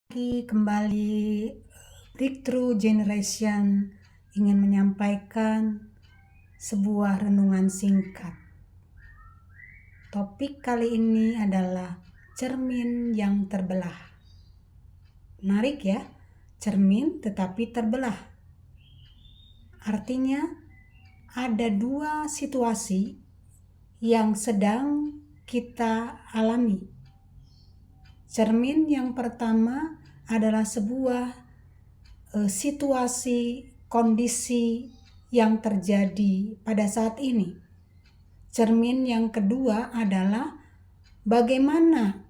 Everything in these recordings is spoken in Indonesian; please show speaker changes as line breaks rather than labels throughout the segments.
Kembali Breakthrough Generation ingin menyampaikan sebuah renungan singkat. Topik kali ini adalah cermin yang terbelah. Menarik ya, cermin tetapi terbelah. Artinya ada dua situasi yang sedang kita alami. Cermin yang pertama adalah sebuah situasi, kondisi yang terjadi pada saat ini. Cermin yang kedua adalah bagaimana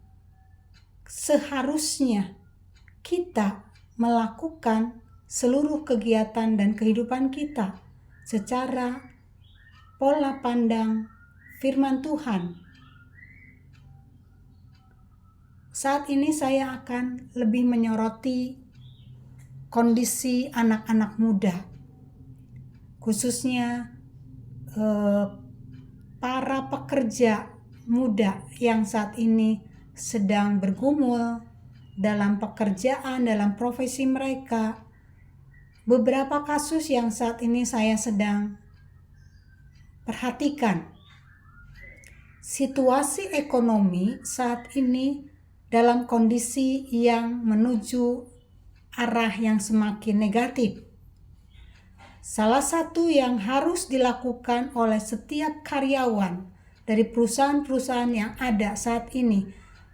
seharusnya kita melakukan seluruh kegiatan dan kehidupan kita secara pola pandang firman Tuhan. Saat ini saya akan lebih menyoroti kondisi anak-anak muda, khususnya para pekerja muda yang saat ini sedang bergumul dalam pekerjaan, dalam profesi mereka. Beberapa kasus yang saat ini saya sedang perhatikan. Situasi ekonomi saat ini dalam kondisi yang menuju arah yang semakin negatif. Salah satu yang harus dilakukan oleh setiap karyawan dari perusahaan-perusahaan yang ada saat ini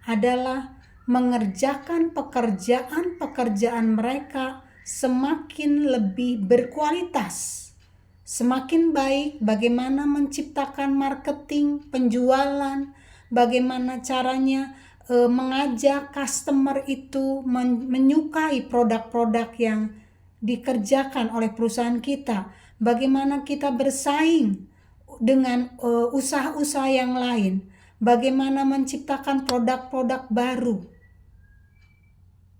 adalah mengerjakan pekerjaan-pekerjaan mereka semakin lebih berkualitas, semakin baik. Bagaimana menciptakan marketing, penjualan, bagaimana caranya mengajak customer itu menyukai produk-produk yang dikerjakan oleh perusahaan kita. Bagaimana kita bersaing dengan usaha-usaha yang lain. Bagaimana menciptakan produk-produk baru.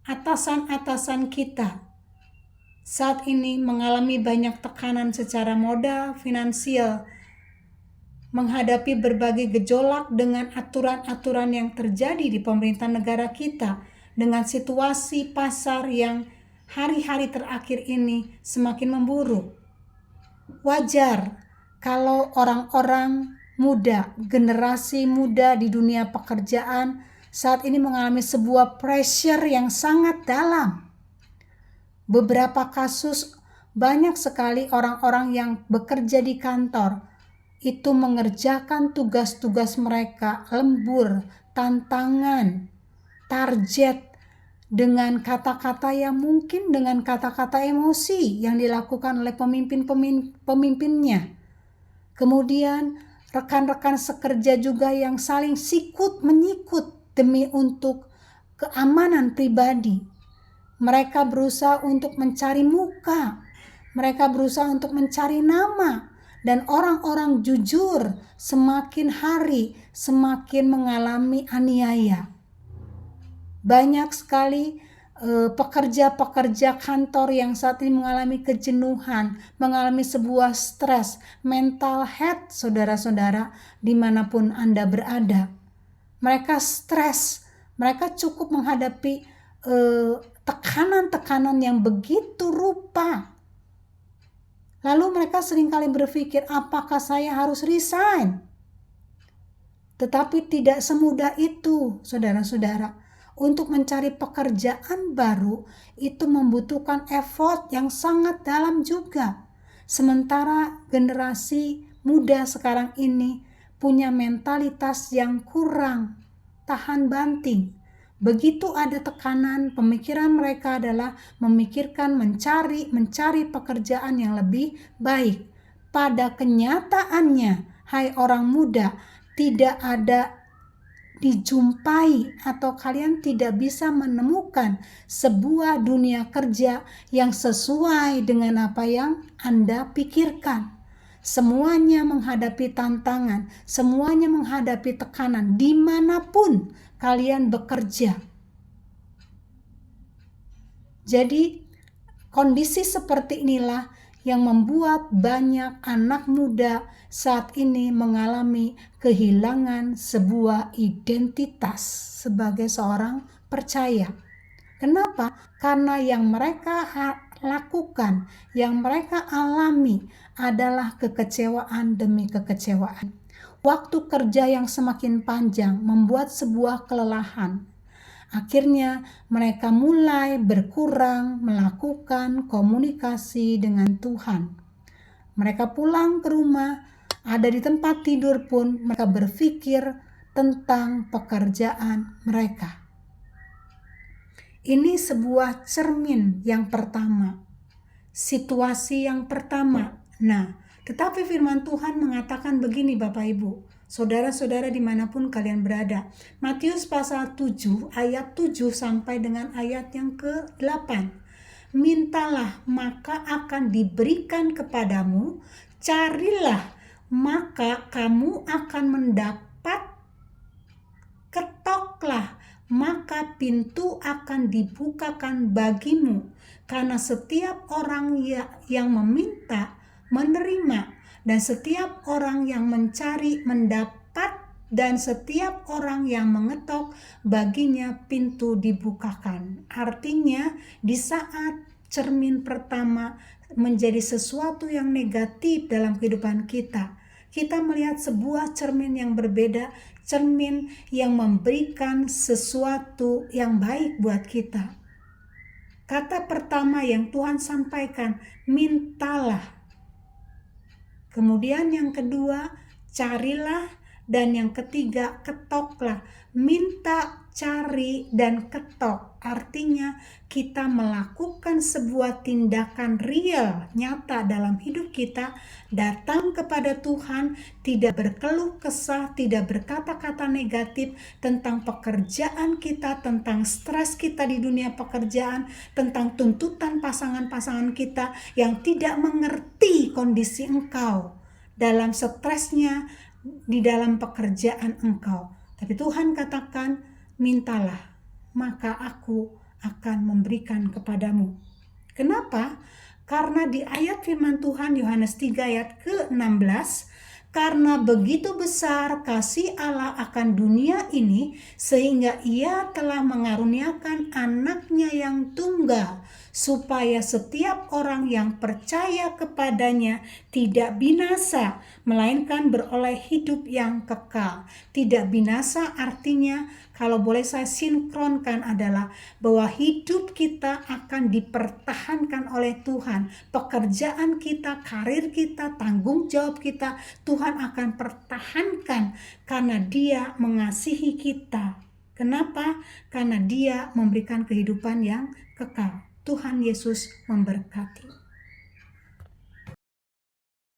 Atasan-atasan kita saat ini mengalami banyak tekanan secara modal, finansial, menghadapi berbagai gejolak dengan aturan-aturan yang terjadi di pemerintah negara kita, dengan situasi pasar yang hari-hari terakhir ini semakin memburuk. Wajar kalau orang-orang muda, generasi muda di dunia pekerjaan saat ini mengalami sebuah pressure yang sangat dalam. Beberapa kasus banyak sekali orang-orang yang bekerja di kantor itu mengerjakan tugas-tugas mereka lembur, tantangan, target dengan kata-kata yang mungkin dengan kata-kata emosi yang dilakukan oleh pemimpinnya. Kemudian rekan-rekan sekerja juga yang saling sikut menyikut demi untuk keamanan pribadi. Mereka berusaha untuk mencari muka, mereka berusaha untuk mencari nama. Dan orang-orang jujur semakin hari semakin mengalami aniaya. Banyak sekali pekerja-pekerja kantor yang saat ini mengalami kejenuhan, mengalami sebuah stres, mental health, saudara-saudara, dimanapun Anda berada. Mereka stres, mereka cukup menghadapi tekanan-tekanan yang begitu rupa. Lalu mereka seringkali berpikir, apakah saya harus resign? Tetapi tidak semudah itu, saudara-saudara. Untuk mencari pekerjaan baru, itu membutuhkan effort yang sangat dalam juga. Sementara generasi muda sekarang ini punya mentalitas yang kurang tahan banting. Begitu ada tekanan, pemikiran mereka adalah memikirkan mencari pekerjaan yang lebih baik. Pada kenyataannya, hai orang muda, tidak ada dijumpai atau kalian tidak bisa menemukan sebuah dunia kerja yang sesuai dengan apa yang Anda pikirkan. Semuanya menghadapi tantangan, semuanya menghadapi tekanan dimanapun kalian bekerja. Jadi kondisi seperti inilah yang membuat banyak anak muda saat ini mengalami kehilangan sebuah identitas sebagai seorang percaya. Kenapa? Karena yang mereka lakukan, yang mereka alami adalah kekecewaan demi kekecewaan. Waktu kerja yang semakin panjang membuat sebuah kelelahan. Akhirnya mereka mulai berkurang melakukan komunikasi dengan Tuhan. Mereka pulang ke rumah, ada di tempat tidur pun mereka berpikir tentang pekerjaan mereka. Ini sebuah cermin yang pertama, situasi yang pertama. Nah, tetapi firman Tuhan mengatakan begini Bapak Ibu, saudara-saudara dimanapun kalian berada. Matius pasal 7 ayat 7 sampai dengan ayat yang ke-8. Mintalah maka akan diberikan kepadamu, carilah maka kamu akan mendapat, ketoklah maka pintu akan dibukakan bagimu. Karena setiap orang yang meminta menerima, dan setiap orang yang mencari mendapat, dan setiap orang yang mengetok baginya pintu dibukakan. Artinya di saat cermin pertama menjadi sesuatu yang negatif dalam kehidupan kita, kita melihat sebuah cermin yang berbeda, cermin yang memberikan sesuatu yang baik buat kita. Kata pertama yang Tuhan sampaikan, mintalah. Kemudian yang kedua, carilah. Dan yang ketiga, ketoklah. Minta, cari, dan ketok. Artinya kita melakukan sebuah tindakan real, nyata dalam hidup kita. Datang kepada Tuhan, tidak berkeluh kesah, tidak berkata-kata negatif tentang pekerjaan kita, tentang stres kita di dunia pekerjaan, tentang tuntutan pasangan-pasangan kita yang tidak mengerti kondisi engkau dalam stresnya, di dalam pekerjaan engkau. Tapi Tuhan katakan, mintalah, maka aku akan memberikan kepadamu. Kenapa? Karena di ayat firman Tuhan Yohanes 3 ayat ke-16, karena begitu besar kasih Allah akan dunia ini, sehingga ia telah mengaruniakan anaknya yang tunggal, supaya setiap orang yang percaya kepadanya tidak binasa, melainkan beroleh hidup yang kekal. Tidak binasa artinya, kalau boleh saya sinkronkan, adalah bahwa hidup kita akan dipertahankan oleh Tuhan. Pekerjaan kita, karir kita, tanggung jawab kita, Tuhan akan pertahankan karena Dia mengasihi kita. Kenapa? Karena Dia memberikan kehidupan yang kekal. Tuhan Yesus memberkati.